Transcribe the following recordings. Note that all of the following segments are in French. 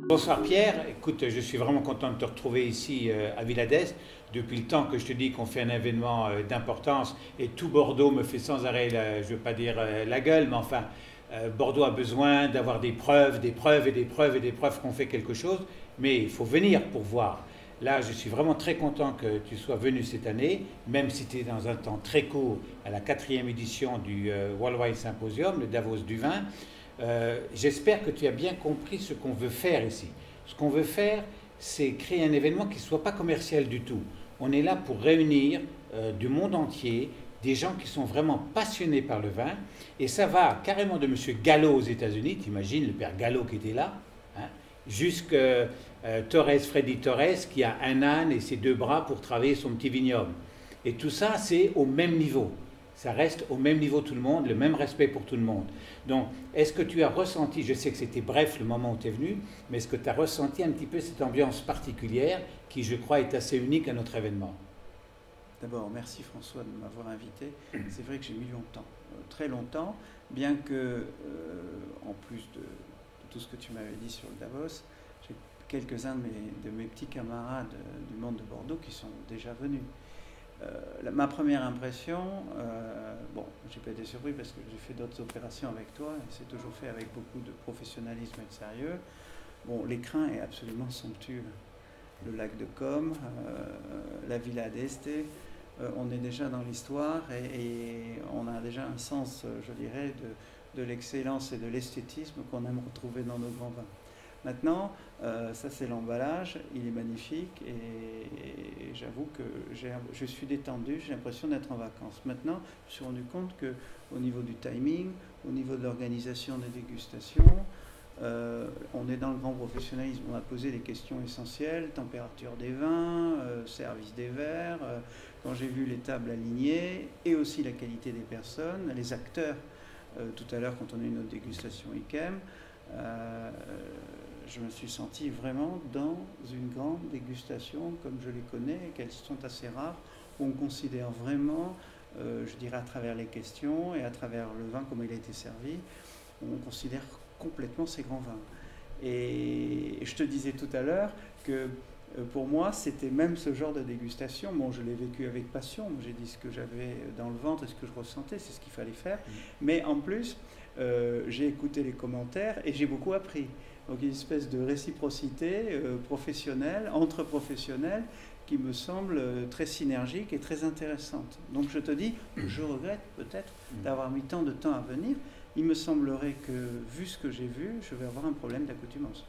Bonsoir Pierre, écoute, je suis vraiment content de te retrouver ici à Villa d'Este. Depuis le temps que je te dis qu'on fait un événement d'importance et tout Bordeaux me fait sans arrêt, je ne veux pas dire la gueule, mais enfin, Bordeaux a besoin d'avoir des preuves, des preuves et des preuves et des preuves qu'on fait quelque chose, mais il faut venir pour voir. Là, je suis vraiment très content que tu sois venu cette année, même si tu es dans un temps très court à la 4e édition du World Wine Symposium, le Davos du vin. J'espère que tu as bien compris ce qu'on veut faire ici. Ce qu'on veut faire, c'est créer un événement qui ne soit pas commercial du tout. On est là pour réunir du monde entier des gens qui sont vraiment passionnés par le vin. Et ça va carrément de M. Gallo aux États-Unis, t'imagines le père Gallo qui était là, hein, jusqu'à Freddy Torres qui a un âne et ses 2 bras pour travailler son petit vignoble. Et tout ça, c'est au même niveau. Ça reste au même niveau tout le monde, le même respect pour tout le monde. Donc, est-ce que tu as ressenti, je sais que c'était bref le moment où tu es venu, mais est-ce que tu as ressenti un petit peu cette ambiance particulière qui, je crois, est assez unique à notre événement? D'abord, merci François de m'avoir invité. C'est vrai que j'ai mis longtemps, très longtemps, bien que, en plus de tout ce que tu m'avais dit sur le Davos, j'ai quelques-uns de mes petits camarades du monde de Bordeaux qui sont déjà venus. Ma première impression, bon, j'ai pas été surpris parce que j'ai fait d'autres opérations avec toi et c'est toujours fait avec beaucoup de professionnalisme et de sérieux. Bon, l'écrin est absolument somptueux. Le lac de Com, la Villa d'Este, on est déjà dans l'histoire et on a déjà un sens, je dirais, de l'excellence et de l'esthétisme qu'on aime retrouver dans nos grands vins. Maintenant, ça c'est l'emballage, il est magnifique et j'avoue que je suis détendu, j'ai l'impression d'être en vacances. Maintenant, je me suis rendu compte qu'au niveau du timing, au niveau de l'organisation des dégustations, on est dans le grand professionnalisme. On a posé des questions essentielles, température des vins, service des verres, quand j'ai vu les tables alignées et aussi la qualité des personnes, les acteurs, tout à l'heure quand on a eu notre dégustation IKEM, je me suis senti vraiment dans une grande dégustation comme je les connais et qu'elles sont assez rares, où on considère vraiment, je dirais à travers les questions et à travers le vin comme il a été servi, on considère complètement ces grands vins. Et je te disais tout à l'heure que pour moi c'était même ce genre de dégustation, bon je l'ai vécu avec passion, j'ai dit ce que j'avais dans le ventre et ce que je ressentais, c'est ce qu'il fallait faire, mais en plus j'ai écouté les commentaires et j'ai beaucoup appris. Donc une espèce de réciprocité professionnelle, entre professionnels, qui me semble très synergique et très intéressante. Donc je te dis, je regrette peut-être d'avoir mis tant de temps à venir. Il me semblerait que, vu ce que j'ai vu, je vais avoir un problème d'accoutumance.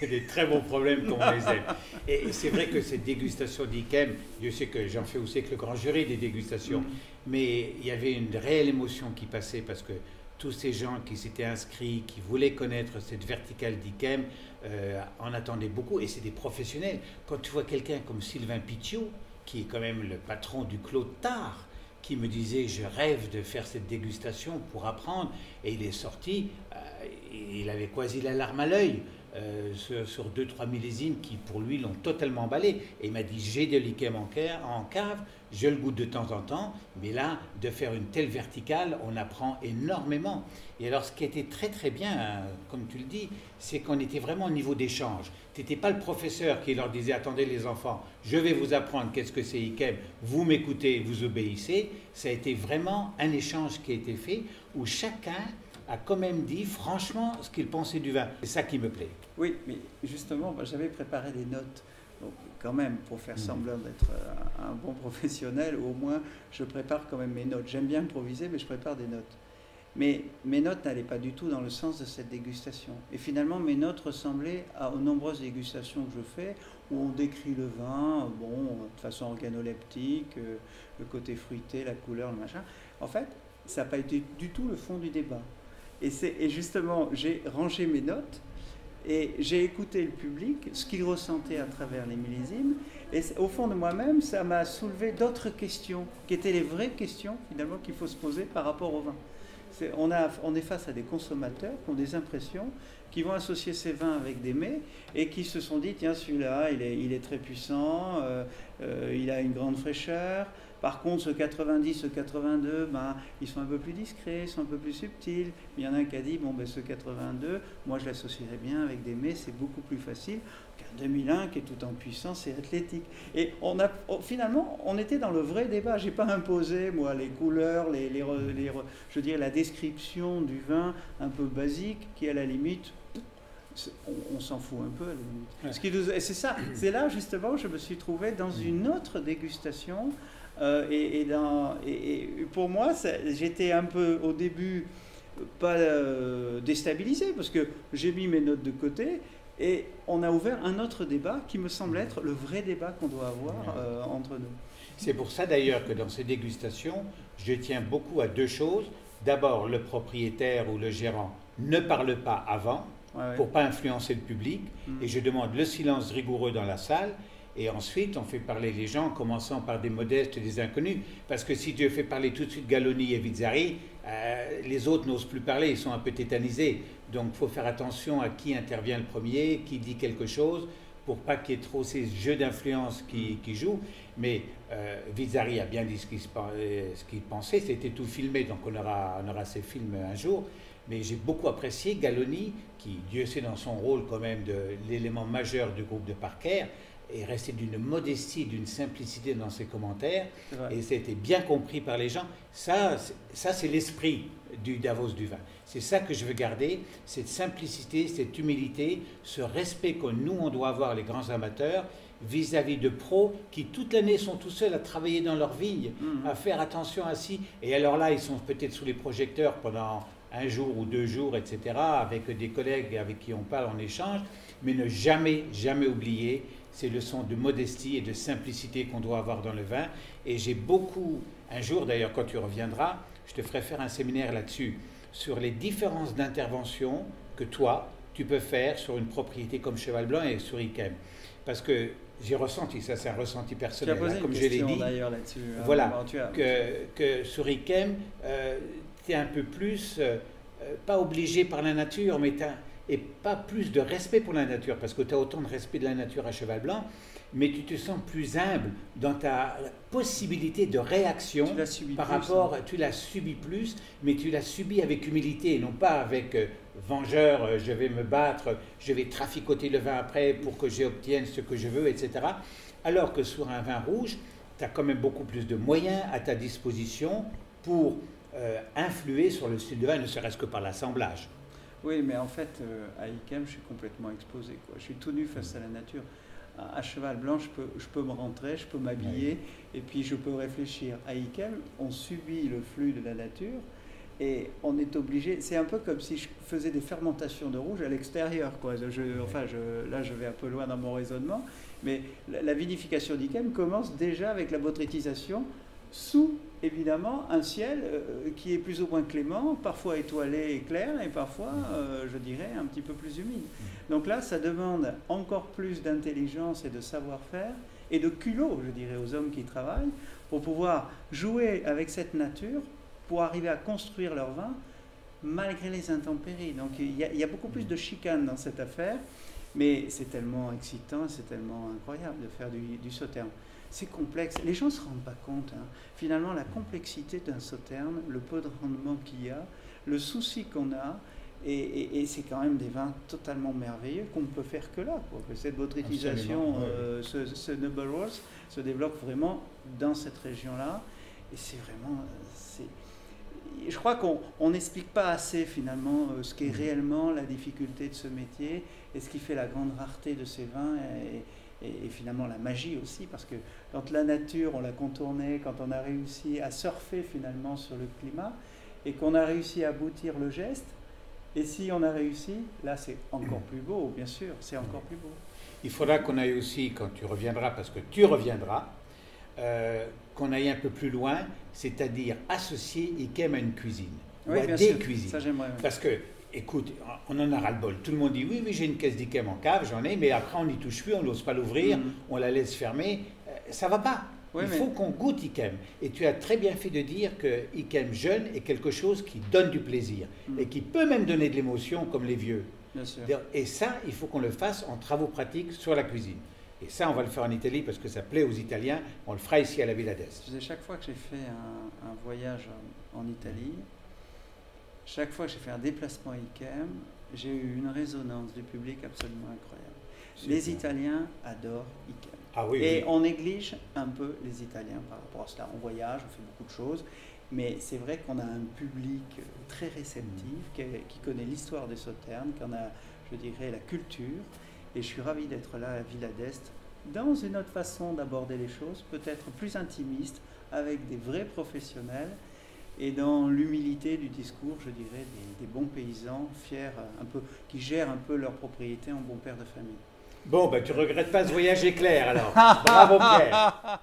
C'est des très bons problèmes qu'on les aime. Et c'est vrai que cette dégustation d'IKEM, je sais que j'en fais aussi avec le grand jury des dégustations, mais il y avait une réelle émotion qui passait parce que tous ces gens qui s'étaient inscrits, qui voulaient connaître cette verticale d'IKEM, en attendaient beaucoup, et c'est des professionnels. Quand tu vois quelqu'un comme Sylvain Pitiot, qui est quand même le patron du Clos Tard, qui me disait « je rêve de faire cette dégustation pour apprendre », et il est sorti, il avait quasi la larme à l'œil, sur 2-3 millésimes qui pour lui l'ont totalement emballé, et il m'a dit j'ai de l'IKEM en cave, je le goûte de temps en temps, mais là de faire une telle verticale on apprend énormément. Et alors ce qui était très très bien, comme tu le dis, c'est qu'on était vraiment au niveau d'échange. Tu n'étais pas le professeur qui leur disait attendez les enfants, je vais vous apprendre qu'est-ce que c'est IKEM, vous m'écoutez, vous obéissez. Ça a été vraiment un échange qui a été fait où chacun a quand même dit franchement ce qu'il pensait du vin. C'est ça qui me plaît. Oui, mais justement, j'avais préparé des notes. Donc, quand même, pour faire semblant d'être un bon professionnel, au moins, je prépare quand même mes notes. J'aime bien improviser, mais je prépare des notes. Mais mes notes n'allaient pas du tout dans le sens de cette dégustation. Et finalement, mes notes ressemblaient aux nombreuses dégustations que je fais, où on décrit le vin, bon, de façon organoleptique, le côté fruité, la couleur, le machin. En fait, ça n'a pas été du tout le fond du débat. Et justement, j'ai rangé mes notes et j'ai écouté le public, ce qu'il ressentait à travers les millésimes. Et au fond de moi-même, ça m'a soulevé d'autres questions, qui étaient les vraies questions, finalement, qu'il faut se poser par rapport au vin. On est face à des consommateurs qui ont des impressions, qui vont associer ces vins avec des mets et qui se sont dit, tiens, celui-là, il est très puissant, il a une grande fraîcheur. Par contre, ce 90, ce 82, ben, ils sont un peu plus discrets, ils sont un peu plus subtils. Il y en a un qui a dit, bon, ben, ce 82, moi je l'associerais bien avec des mets, c'est beaucoup plus facile qu'un 2001 qui est tout en puissance et athlétique. Et finalement, on était dans le vrai débat. Je n'ai pas imposé, moi, les couleurs, je dirais la description du vin un peu basique qui, à la limite, on s'en fout un peu à la limite. Ouais. C'est ça, c'est là justement je me suis trouvé dans une autre dégustation et pour moi j'étais un peu au début pas déstabilisé parce que j'ai mis mes notes de côté et on a ouvert un autre débat qui me semble être le vrai débat qu'on doit avoir entre nous. C'est pour ça d'ailleurs que dans ces dégustations je tiens beaucoup à deux choses. D'abord, le propriétaire ou le gérant ne parle pas avant pour ne pas influencer le public, et je demande le silence rigoureux dans la salle, et ensuite on fait parler les gens en commençant par des modestes et des inconnus, parce que si tu fais parler tout de suite Galloni et Vizzari, les autres n'osent plus parler, ils sont un peu tétanisés, donc il faut faire attention à qui intervient le premier, qui dit quelque chose, pour pas qu'il y ait trop ces jeux d'influence qui jouent, mais Vizzari a bien dit ce qu'il pensait, c'était tout filmé, donc on aura ces films un jour. Mais j'ai beaucoup apprécié Galloni, qui, Dieu sait, dans son rôle quand même de l'élément majeur du groupe de Parker, est resté d'une modestie, d'une simplicité dans ses commentaires, et ça a été bien compris par les gens. Ça c'est l'esprit du Davos du vin. C'est ça que je veux garder, cette simplicité, cette humilité, ce respect que nous, on doit avoir, les grands amateurs, vis-à-vis de pros qui toute l'année sont tout seuls à travailler dans leur vigne, à faire attention à ci. Et alors là, ils sont peut-être sous les projecteurs pendant un jour ou 2 jours, etc., avec des collègues avec qui on parle en échange, mais ne jamais oublier ces leçons de modestie et de simplicité qu'on doit avoir dans le vin. Et j'ai beaucoup, un jour d'ailleurs quand tu reviendras, je te ferai faire un séminaire là-dessus, sur les différences d'intervention que toi, tu peux faire sur une propriété comme Cheval Blanc et sur Yquem. Parce que j'ai ressenti, ça c'est un ressenti personnel, là, comme je l'ai dit, là-dessus, voilà, que sur Yquem, tu es un peu plus, pas obligé par la nature, mais et pas plus de respect pour la nature, parce que tu as autant de respect de la nature à Cheval Blanc, mais tu te sens plus humble dans ta possibilité de réaction par rapport, tu l'as subi plus, mais tu l'as subi avec humilité, et non pas avec vengeur, je vais me battre, je vais traficoter le vin après pour que j'obtienne ce que je veux, etc. Alors que sur un vin rouge, tu as quand même beaucoup plus de moyens à ta disposition pour influer sur le style de vin, ne serait-ce que par l'assemblage. Oui, mais en fait, à Yquem, je suis complètement exposé, quoi. Je suis tout nu face à la nature. À Cheval Blanc, je peux me rentrer, je peux m'habiller, et puis je peux réfléchir. À Yquem, on subit le flux de la nature, et on est obligé... C'est un peu comme si je faisais des fermentations de rouge à l'extérieur, quoi. Là, je vais un peu loin dans mon raisonnement, mais la vinification d'Yquem commence déjà avec la botrytisation sous, évidemment, un ciel qui est plus ou moins clément, parfois étoilé et clair, et parfois, je dirais, un petit peu plus humide. Donc là, ça demande encore plus d'intelligence et de savoir-faire, et de culot, je dirais, aux hommes qui travaillent, pour pouvoir jouer avec cette nature, pour arriver à construire leur vin, malgré les intempéries. Donc il y a beaucoup plus de chicane dans cette affaire, mais c'est tellement excitant, c'est tellement incroyable de faire du sauterne. C'est complexe, les gens ne se rendent pas compte. Finalement, la complexité d'un sauterne, le peu de rendement qu'il y a, le souci qu'on a, et c'est quand même des vins totalement merveilleux qu'on ne peut faire que là, quoi. Que cette botrytisation, ce Noble Rose se développe vraiment dans cette région-là, et c'est vraiment... Je crois qu'on n'explique pas assez finalement ce qu'est réellement la difficulté de ce métier et ce qui fait la grande rareté de ces vins et finalement la magie aussi, parce que quand la nature, on l'a contournée, quand on a réussi à surfer finalement sur le climat et qu'on a réussi à aboutir le geste, et si on a réussi, là c'est encore plus beau, bien sûr, c'est encore plus beau. Il faudra qu'on aille aussi, quand tu reviendras, parce que tu reviendras, qu'on aille un peu plus loin, c'est-à-dire associer Yquem à une cuisine, ou à des cuisines. Ça, j'aimerais, oui. Parce que, écoute, on en a ras-le-bol. Tout le monde dit, oui, j'ai une caisse d'Yquem en cave, j'en ai, mais après on n'y touche plus, on n'ose pas l'ouvrir, on la laisse fermer. Ça va pas. Oui, il faut qu'on goûte Yquem. Et tu as très bien fait de dire que Yquem jeune est quelque chose qui donne du plaisir et qui peut même donner de l'émotion comme les vieux. Bien sûr. Et ça, il faut qu'on le fasse en travaux pratiques sur la cuisine. Et ça, on va le faire en Italie parce que ça plaît aux Italiens. On le fera ici à la Villa d'Este. Tu sais, chaque fois que j'ai fait un voyage en Italie, chaque fois que j'ai fait un déplacement à IKEM, j'ai eu une résonance du public absolument incroyable. Les Italiens adorent IKEM. Ah oui, Et oui. on néglige un peu les Italiens par rapport à cela. On voyage, on fait beaucoup de choses, mais c'est vrai qu'on a un public très réceptif, qui connaît l'histoire des Sauternes, qui en a, je dirais, la culture. Et je suis ravi d'être là à Villa d'Este, dans une autre façon d'aborder les choses, peut-être plus intimiste, avec des vrais professionnels, et dans l'humilité du discours, je dirais, des bons paysans, fiers, un peu, qui gèrent un peu leur propriété en bon père de famille. Bon, ben, tu regrettes pas ce voyage éclair alors. Bravo Pierre.